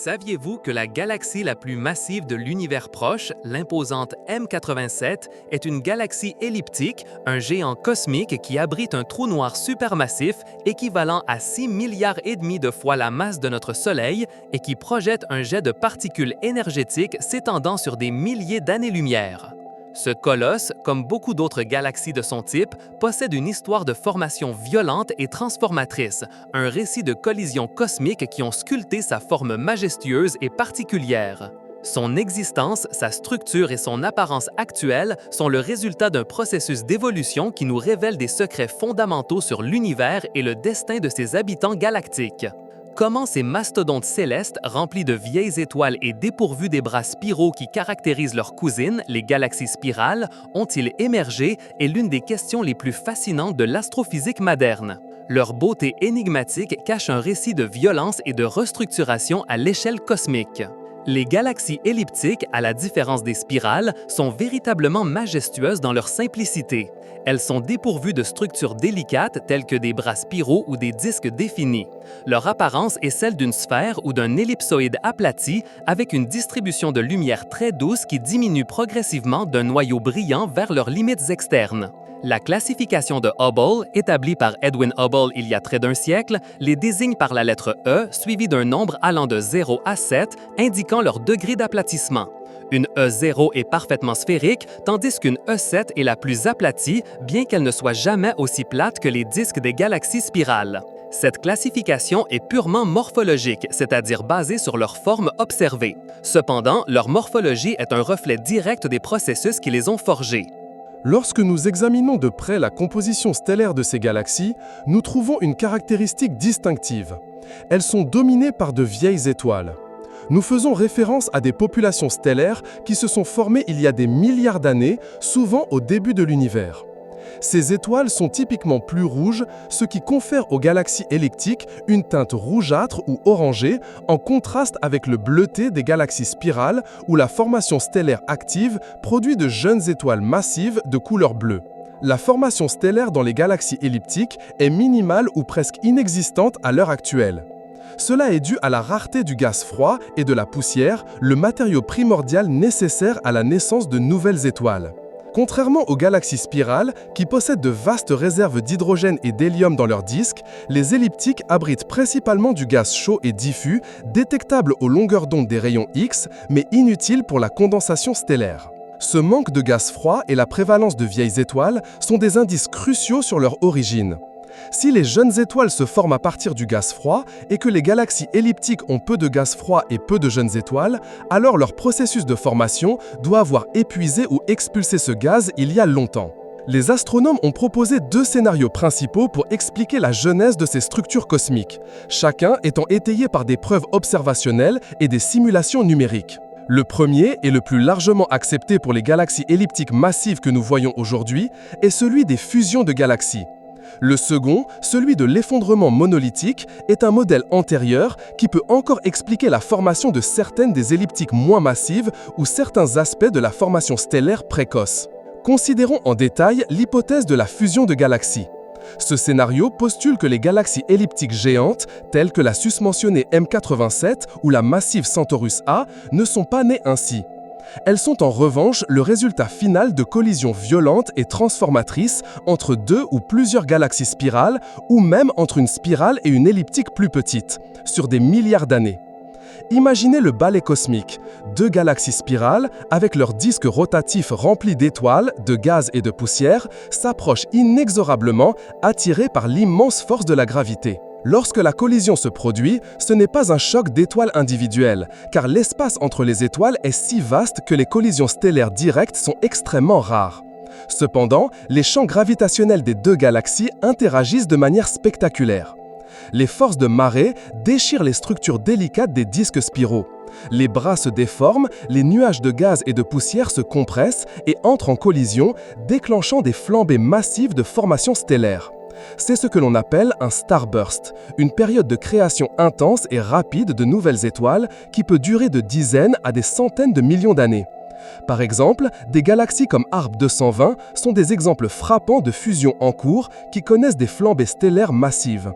Saviez-vous que la galaxie la plus massive de l'univers proche, l'imposante M87, est une galaxie elliptique, un géant cosmique qui abrite un trou noir supermassif équivalent à 6 milliards et demi de fois la masse de notre Soleil et qui projette un jet de particules énergétiques s'étendant sur des milliers d'années-lumière? Ce colosse, comme beaucoup d'autres galaxies de son type, possède une histoire de formation violente et transformatrice, un récit de collisions cosmiques qui ont sculpté sa forme majestueuse et particulière. Son existence, sa structure et son apparence actuelle sont le résultat d'un processus d'évolution qui nous révèle des secrets fondamentaux sur l'univers et le destin de ses habitants galactiques. Comment ces mastodontes célestes, remplis de vieilles étoiles et dépourvus des bras spiraux qui caractérisent leurs cousines, les galaxies spirales, ont-ils émergé est l'une des questions les plus fascinantes de l'astrophysique moderne. Leur beauté énigmatique cache un récit de violence et de restructuration à l'échelle cosmique. Les galaxies elliptiques, à la différence des spirales, sont véritablement majestueuses dans leur simplicité. Elles sont dépourvues de structures délicates telles que des bras spiraux ou des disques définis. Leur apparence est celle d'une sphère ou d'un ellipsoïde aplati avec une distribution de lumière très douce qui diminue progressivement d'un noyau brillant vers leurs limites externes. La classification de Hubble, établie par Edwin Hubble il y a près d'un siècle, les désigne par la lettre E suivie d'un nombre allant de 0 à 7, indiquant leur degré d'aplatissement. Une E0 est parfaitement sphérique, tandis qu'une E7 est la plus aplatie, bien qu'elle ne soit jamais aussi plate que les disques des galaxies spirales. Cette classification est purement morphologique, c'est-à-dire basée sur leur forme observée. Cependant, leur morphologie est un reflet direct des processus qui les ont forgées. Lorsque nous examinons de près la composition stellaire de ces galaxies, nous trouvons une caractéristique distinctive. Elles sont dominées par de vieilles étoiles. Nous faisons référence à des populations stellaires qui se sont formées il y a des milliards d'années, souvent au début de l'univers. Ces étoiles sont typiquement plus rouges, ce qui confère aux galaxies elliptiques une teinte rougeâtre ou orangée, en contraste avec le bleuté des galaxies spirales où la formation stellaire active produit de jeunes étoiles massives de couleur bleue. La formation stellaire dans les galaxies elliptiques est minimale ou presque inexistante à l'heure actuelle. Cela est dû à la rareté du gaz froid et de la poussière, le matériau primordial nécessaire à la naissance de nouvelles étoiles. Contrairement aux galaxies spirales, qui possèdent de vastes réserves d'hydrogène et d'hélium dans leurs disques, les elliptiques abritent principalement du gaz chaud et diffus, détectable aux longueurs d'onde des rayons X, mais inutile pour la condensation stellaire. Ce manque de gaz froid et la prévalence de vieilles étoiles sont des indices cruciaux sur leur origine. Si les jeunes étoiles se forment à partir du gaz froid et que les galaxies elliptiques ont peu de gaz froid et peu de jeunes étoiles, alors leur processus de formation doit avoir épuisé ou expulsé ce gaz il y a longtemps. Les astronomes ont proposé deux scénarios principaux pour expliquer la genèse de ces structures cosmiques, chacun étant étayé par des preuves observationnelles et des simulations numériques. Le premier, et le plus largement accepté pour les galaxies elliptiques massives que nous voyons aujourd'hui, est celui des fusions de galaxies. Le second, celui de l'effondrement monolithique, est un modèle antérieur qui peut encore expliquer la formation de certaines des elliptiques moins massives ou certains aspects de la formation stellaire précoce. Considérons en détail l'hypothèse de la fusion de galaxies. Ce scénario postule que les galaxies elliptiques géantes, telles que la susmentionnée M87 ou la massive Centaurus A, ne sont pas nées ainsi. Elles sont en revanche le résultat final de collisions violentes et transformatrices entre deux ou plusieurs galaxies spirales ou même entre une spirale et une elliptique plus petite, sur des milliards d'années. Imaginez le ballet cosmique. Deux galaxies spirales, avec leurs disques rotatifs remplis d'étoiles, de gaz et de poussière, s'approchent inexorablement, attirées par l'immense force de la gravité. Lorsque la collision se produit, ce n'est pas un choc d'étoiles individuelles, car l'espace entre les étoiles est si vaste que les collisions stellaires directes sont extrêmement rares. Cependant, les champs gravitationnels des deux galaxies interagissent de manière spectaculaire. Les forces de marée déchirent les structures délicates des disques spiraux. Les bras se déforment, les nuages de gaz et de poussière se compressent et entrent en collision, déclenchant des flambées massives de formation stellaire. C'est ce que l'on appelle un starburst, une période de création intense et rapide de nouvelles étoiles qui peut durer de dizaines à des centaines de millions d'années. Par exemple, des galaxies comme HARP 220 sont des exemples frappants de fusions en cours qui connaissent des flambées stellaires massives.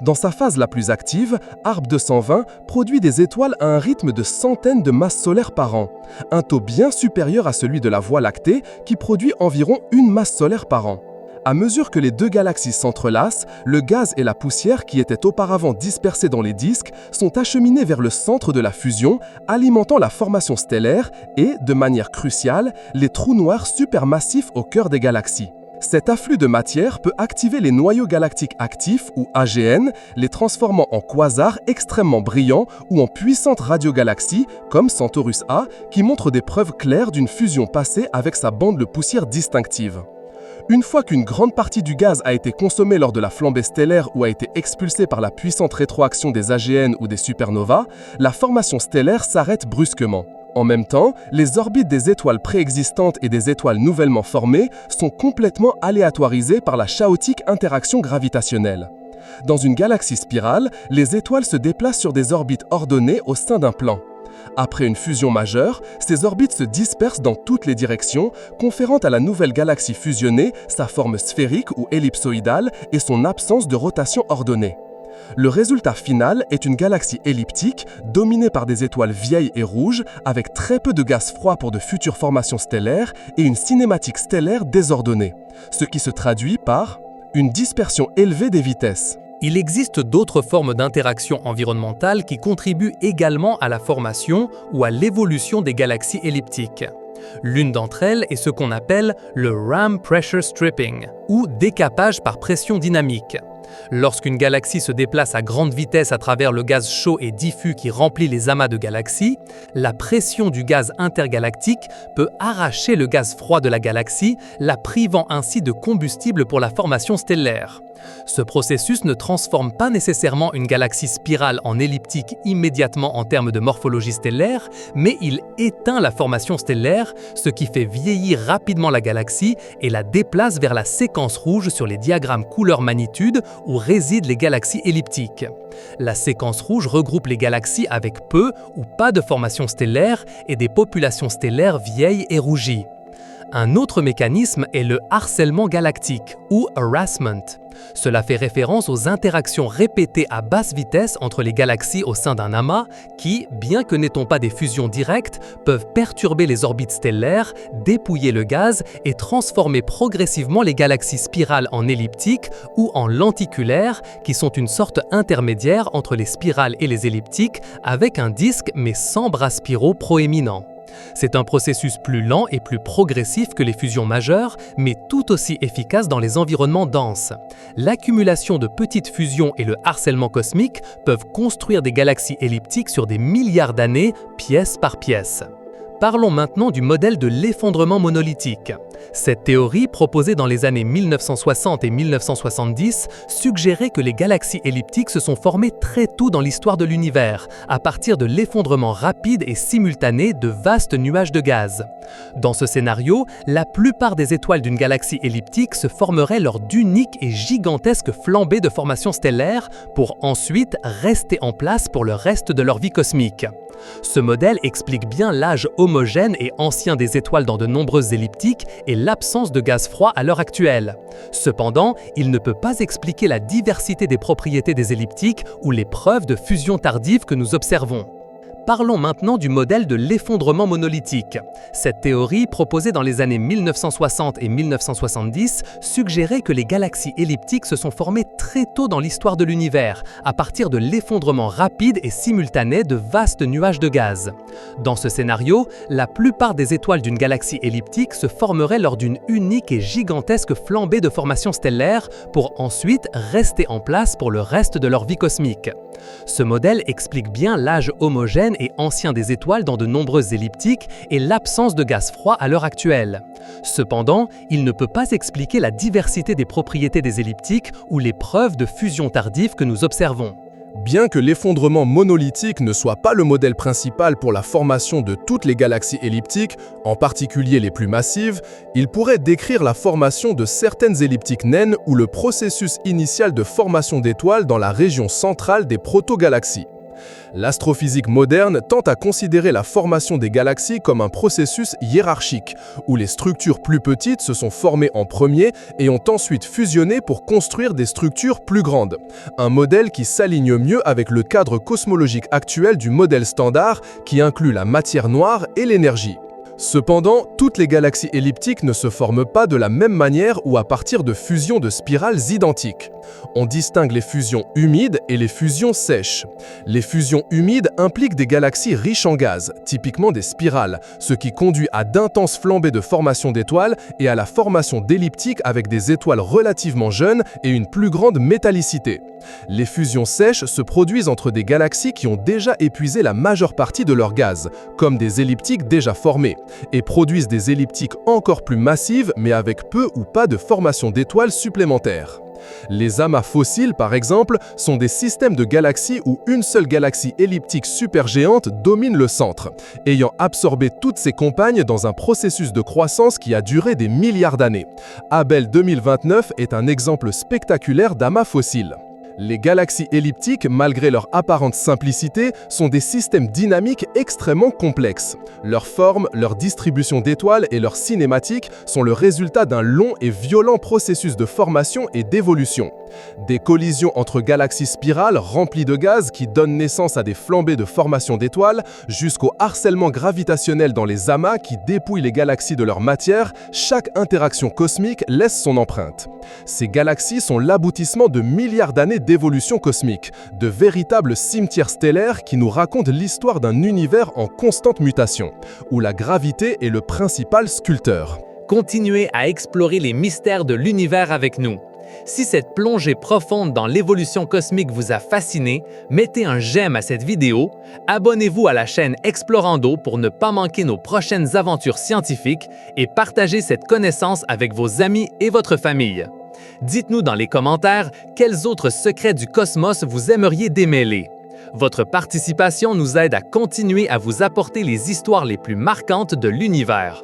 Dans sa phase la plus active, ARB 220 produit des étoiles à un rythme de centaines de masses solaires par an, un taux bien supérieur à celui de la Voie lactée qui produit environ une masse solaire par an. À mesure que les deux galaxies s'entrelacent, le gaz et la poussière qui étaient auparavant dispersés dans les disques sont acheminés vers le centre de la fusion, alimentant la formation stellaire et, de manière cruciale, les trous noirs supermassifs au cœur des galaxies. Cet afflux de matière peut activer les noyaux galactiques actifs ou AGN, les transformant en quasars extrêmement brillants ou en puissantes radiogalaxies comme Centaurus A qui montrent des preuves claires d'une fusion passée avec sa bande de poussière distinctive. Une fois qu'une grande partie du gaz a été consommée lors de la flambée stellaire ou a été expulsée par la puissante rétroaction des AGN ou des supernovas, la formation stellaire s'arrête brusquement. En même temps, les orbites des étoiles préexistantes et des étoiles nouvellement formées sont complètement aléatoirisées par la chaotique interaction gravitationnelle. Dans une galaxie spirale, les étoiles se déplacent sur des orbites ordonnées au sein d'un plan. Après une fusion majeure, ces orbites se dispersent dans toutes les directions, conférant à la nouvelle galaxie fusionnée sa forme sphérique ou ellipsoïdale et son absence de rotation ordonnée. Le résultat final est une galaxie elliptique dominée par des étoiles vieilles et rouges avec très peu de gaz froid pour de futures formations stellaires et une cinématique stellaire désordonnée, ce qui se traduit par une dispersion élevée des vitesses. Il existe d'autres formes d'interaction environnementale qui contribuent également à la formation ou à l'évolution des galaxies elliptiques. L'une d'entre elles est ce qu'on appelle le Ram Pressure Stripping, ou décapage par pression dynamique. Lorsqu'une galaxie se déplace à grande vitesse à travers le gaz chaud et diffus qui remplit les amas de galaxies, la pression du gaz intergalactique peut arracher le gaz froid de la galaxie, la privant ainsi de combustible pour la formation stellaire. Ce processus ne transforme pas nécessairement une galaxie spirale en elliptique immédiatement en termes de morphologie stellaire, mais il éteint la formation stellaire, ce qui fait vieillir rapidement la galaxie et la déplace vers la séquence rouge sur les diagrammes couleur-magnitude où résident les galaxies elliptiques. La séquence rouge regroupe les galaxies avec peu ou pas de formation stellaire et des populations stellaires vieilles et rougies. Un autre mécanisme est le harcèlement galactique, ou harassment. Cela fait référence aux interactions répétées à basse vitesse entre les galaxies au sein d'un amas qui, bien que n'étant pas des fusions directes, peuvent perturber les orbites stellaires, dépouiller le gaz et transformer progressivement les galaxies spirales en elliptiques ou en lenticulaires, qui sont une sorte intermédiaire entre les spirales et les elliptiques, avec un disque mais sans bras spiraux proéminents. C'est un processus plus lent et plus progressif que les fusions majeures, mais tout aussi efficace dans les environnements denses. L'accumulation de petites fusions et le harcèlement cosmique peuvent construire des galaxies elliptiques sur des milliards d'années, pièce par pièce. Parlons maintenant du modèle de l'effondrement monolithique. Cette théorie, proposée dans les années 1960 et 1970, suggérait que les galaxies elliptiques se sont formées très tôt dans l'histoire de l'univers, à partir de l'effondrement rapide et simultané de vastes nuages de gaz. Dans ce scénario, la plupart des étoiles d'une galaxie elliptique se formeraient lors d'uniques et gigantesques flambées de formation stellaire pour ensuite rester en place pour le reste de leur vie cosmique. Ce modèle explique bien l'âge homogène et ancien des étoiles dans de nombreuses elliptiques et l'absence de gaz froid à l'heure actuelle. Cependant, il ne peut pas expliquer la diversité des propriétés des elliptiques ou les preuves de fusion tardive que nous observons. Parlons maintenant du modèle de l'effondrement monolithique. Cette théorie, proposée dans les années 1960 et 1970, suggérait que les galaxies elliptiques se sont formées très tôt dans l'histoire de l'univers, à partir de l'effondrement rapide et simultané de vastes nuages de gaz. Dans ce scénario, la plupart des étoiles d'une galaxie elliptique se formeraient lors d'une unique et gigantesque flambée de formation stellaire pour ensuite rester en place pour le reste de leur vie cosmique. Ce modèle explique bien l'âge homogène et ancien des étoiles dans de nombreuses elliptiques et l'absence de gaz froid à l'heure actuelle. Cependant, il ne peut pas expliquer la diversité des propriétés des elliptiques ou les preuves de fusion tardive que nous observons. Bien que l'effondrement monolithique ne soit pas le modèle principal pour la formation de toutes les galaxies elliptiques, en particulier les plus massives, il pourrait décrire la formation de certaines elliptiques naines ou le processus initial de formation d'étoiles dans la région centrale des protogalaxies. L'astrophysique moderne tend à considérer la formation des galaxies comme un processus hiérarchique, où les structures plus petites se sont formées en premier et ont ensuite fusionné pour construire des structures plus grandes. Un modèle qui s'aligne mieux avec le cadre cosmologique actuel du modèle standard qui inclut la matière noire et l'énergie. Cependant, toutes les galaxies elliptiques ne se forment pas de la même manière ou à partir de fusions de spirales identiques. On distingue les fusions humides et les fusions sèches. Les fusions humides impliquent des galaxies riches en gaz, typiquement des spirales, ce qui conduit à d'intenses flambées de formation d'étoiles et à la formation d'elliptiques avec des étoiles relativement jeunes et une plus grande métallicité. Les fusions sèches se produisent entre des galaxies qui ont déjà épuisé la majeure partie de leur gaz, comme des elliptiques déjà formées, et produisent des elliptiques encore plus massives mais avec peu ou pas de formation d'étoiles supplémentaires. Les amas fossiles, par exemple, sont des systèmes de galaxies où une seule galaxie elliptique supergéante domine le centre, ayant absorbé toutes ses compagnes dans un processus de croissance qui a duré des milliards d'années. Abell 2029 est un exemple spectaculaire d'amas fossiles. Les galaxies elliptiques, malgré leur apparente simplicité, sont des systèmes dynamiques extrêmement complexes. Leur forme, leur distribution d'étoiles et leur cinématique sont le résultat d'un long et violent processus de formation et d'évolution. Des collisions entre galaxies spirales remplies de gaz qui donnent naissance à des flambées de formation d'étoiles, jusqu'au harcèlement gravitationnel dans les amas qui dépouillent les galaxies de leur matière, chaque interaction cosmique laisse son empreinte. Ces galaxies sont l'aboutissement de milliards d'années d'évolution cosmique, de véritables cimetières stellaires qui nous racontent l'histoire d'un univers en constante mutation, où la gravité est le principal sculpteur. Continuez à explorer les mystères de l'univers avec nous. Si cette plongée profonde dans l'évolution cosmique vous a fasciné, mettez un j'aime à cette vidéo, abonnez-vous à la chaîne Explorando pour ne pas manquer nos prochaines aventures scientifiques et partagez cette connaissance avec vos amis et votre famille. Dites-nous dans les commentaires quels autres secrets du cosmos vous aimeriez démêler. Votre participation nous aide à continuer à vous apporter les histoires les plus marquantes de l'univers.